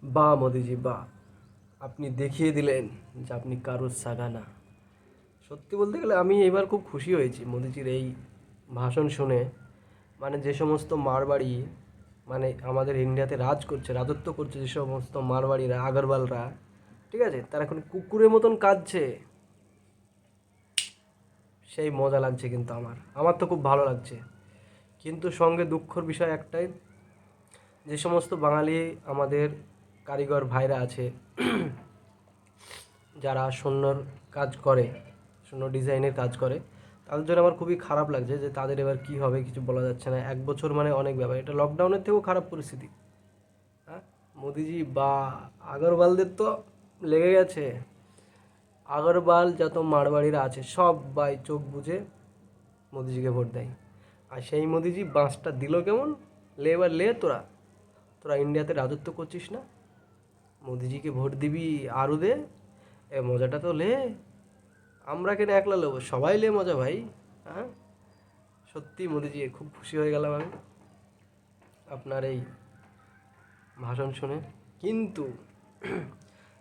বাহ মোদিজি বাহ, আপনি দেখিয়ে দিলেন যে আপনি কারোর সাগা না। সত্যি বলতে গেলে আমি এবার খুব খুশি হয়েছি মোদিজির এই ভাষণ শুনে। মানে যে সমস্ত মারবাড়ি মানে আমাদের ইন্ডিয়াতে রাজ করছে, রাজত্ব করছে, যে সমস্ত মারবাড়িরা, আগরওয়ালরা, ঠিক আছে, তারা এখন কুকুরের মতন কাঁদছে। সেই মজা লাগছে, কিন্তু আমার আমার তো খুব ভালো লাগছে। কিন্তু সঙ্গে দুঃখর বিষয় একটাই, যে সমস্ত বাঙালি আমাদের কারিগর ভাইরা আছে, যারা সুন্দর কাজ করে, সুন্দর ডিজাইনের কাজ করে, তাদের জন্য আমার খুবই খারাপ লাগছে যে তাদের এবার কী হবে কিছু বলা যাচ্ছে না। এক বছর মানে অনেক ব্যাপার, এটা লকডাউনের থেকেও খারাপ পরিস্থিতি। হ্যাঁ, মোদিজি বা আগরওয়ালদের তো লেগে গেছে। আগরওয়াল যত মারবাড়িরা আছে সবাই চোখ বুজে মোদিজিকে ভোট দেয়। আর সেই মোদিজি বাঁশটা দিল কেমন, লে এবার লে, তোরা তোরা ইন্ডিয়াতে রাজত্ব করছিস না, মোদিজিকে ভোট দিবি আরও দে, এ মজাটা তো লে। আমরা কেন একলা নেবো, সবাই লে মজা ভাই। হ্যাঁ, সত্যি মোদিজি খুব খুশি হয়ে গেলাম আমি আপনার এই ভাষণ শুনে। কিন্তু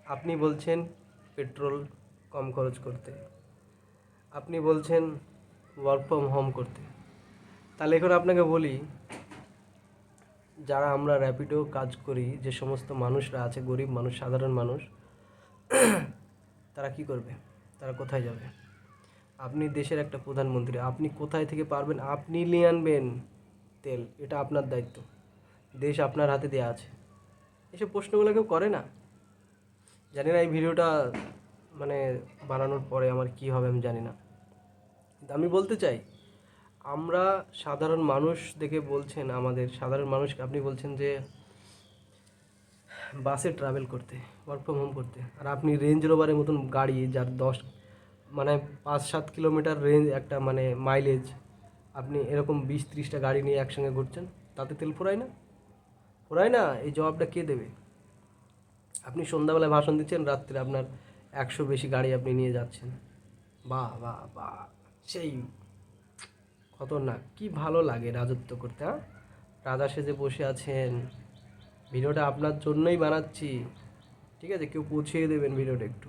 আপনি বলছেন পেট্রোল কম খরচ করতে, আপনি বলছেন ওয়ার্ক ফ্রম হোম করতে। তাহলে এখন আপনাকে বলি, যারা আমরা র্যাপিডো কাজ করি, যে সমস্ত মানুষরা আছে, গরিব মানুষ, সাধারণ মানুষ, তারা কি করবে? তারা কোথায় যাবে? আপনি দেশের একটা প্রধানমন্ত্রী, আপনি কোথায় থেকে পারবেন আপনি নিয়ে আনবেন তেল, এটা আপনার দায়িত্ব। দেশ আপনার হাতে দেওয়া আছে। এসব প্রশ্নগুলো কেউ করে না। জানি না এই ভিডিওটা মানে বানানোর পরে আমার কি হবে আমি জানি না, কিন্তু আমি বলতে চাই, আমরা সাধারণ মানুষ দেখে বলছেন, আমাদের সাধারণ মানুষকে আপনি বলছেন যে বাসে ট্রাভেল করতে, ওয়ার্ক ফ্রম হোম করতে, আর আপনি রেঞ্জ রোভারের মতন গাড়ি যার 5-7 কিলোমিটার রেঞ্জ, একটা মানে মাইলেজ, আপনি এরকম 20-30টা গাড়ি নিয়ে একসঙ্গে ঘুরছেন, তাতে তেল ফুরায় না? ফুরায় না? এই জবাবটা কে দেবে? আপনি সন্ধ্যাবেলায় ভাষণ দিচ্ছেন, রাত্রে আপনার 100 বেশি গাড়ি আপনি নিয়ে যাচ্ছেন। বাহ বাহ বাহ, সেই খতরনাক। কি ভালো লাগে রাজত্ব করতে, হ্যাঁ? রাজা সেজে বসে আছেন। ভিডিওটা আপনার জন্যই বানাচ্ছি, ঠিক আছে? কেউ পৌঁছিয়ে দেবেন ভিডিওটা একটু।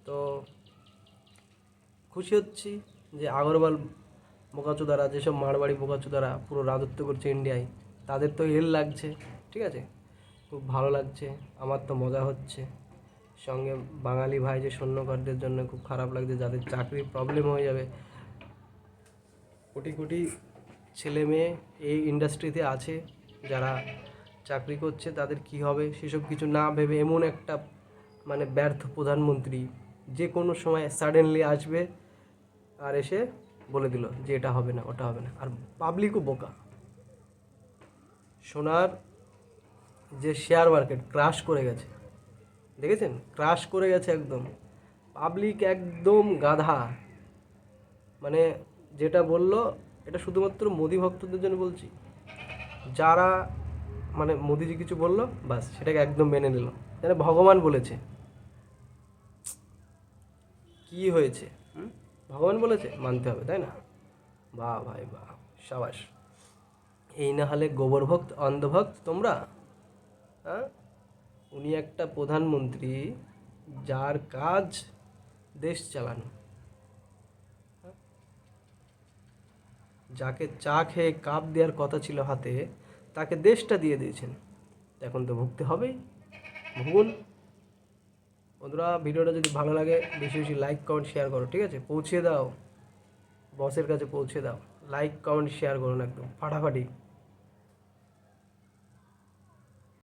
তো খুশি হচ্ছি যে আগরওয়াল বোকাচোদারা, যেসব মারবাড়ি বোকাচোদারা পুরো রাজত্ব করছে ইন্ডিয়ায়, তাদের তো হেল লাগছে, ঠিক আছে? খুব ভালো লাগছে, আমার তো মজা হচ্ছে। সঙ্গে বাঙালি ভাই যে সৈন্যকারদের জন্য খুব খারাপ লাগছে, যাদের চাকরির প্রবলেম হয়ে যাবে। কোটি কোটি ছেলে মেয়ে এই ইন্ডাস্ট্রিতে আছে, যারা চাকরি করছে, তাদের কি হবে সেসব কিছু না ভেবে এমন একটা মানে ব্যর্থ প্রধানমন্ত্রী যে কোনো সময় সাডেনলি আসবে আর এসে বলে দিল যে এটা হবে না, ওটা হবে না। আর পাবলিকও বোকা। সোনার যে শেয়ার মার্কেট ক্রাশ করে গেছে, দেখেছেন? ক্রাশ করে গেছে একদম। পাবলিক একদম গাধা। মানে যেটা বললো, এটা শুধুমাত্র মোদি ভক্তদের জন্য বলছি, যারা মানে মোদিজি কিছু বললো বাস সেটাকে একদম মেনে নিল, যেন ভগবান বলেছে। কি হয়েছে? ভগবান বলেছে মানতে হবে, তাই না? বাহ ভাই বাহ, সাবাস। এই না হলে গোবর ভক্ত, অন্ধভক্ত তোমরা? হ্যাঁ, উনি একটা প্রধানমন্ত্রী যার কাজ দেশ চালানো, যাকে চা খেয়ে কাপ দেওয়ার কথা ছিল হাতে, তাকে দেশটা দিয়ে দিয়েছেন। এখন তো ভুগতে হবেই, ভুগুন। বন্ধুরা, ভিডিওটা যদি ভালো লাগে বেশি বেশি লাইক কমেন্ট শেয়ার করো, ঠিক আছে? পৌঁছে দাও, বসের কাছে পৌঁছে দাও। লাইক কমেন্ট শেয়ার করুন একদম ফাটাফাটি।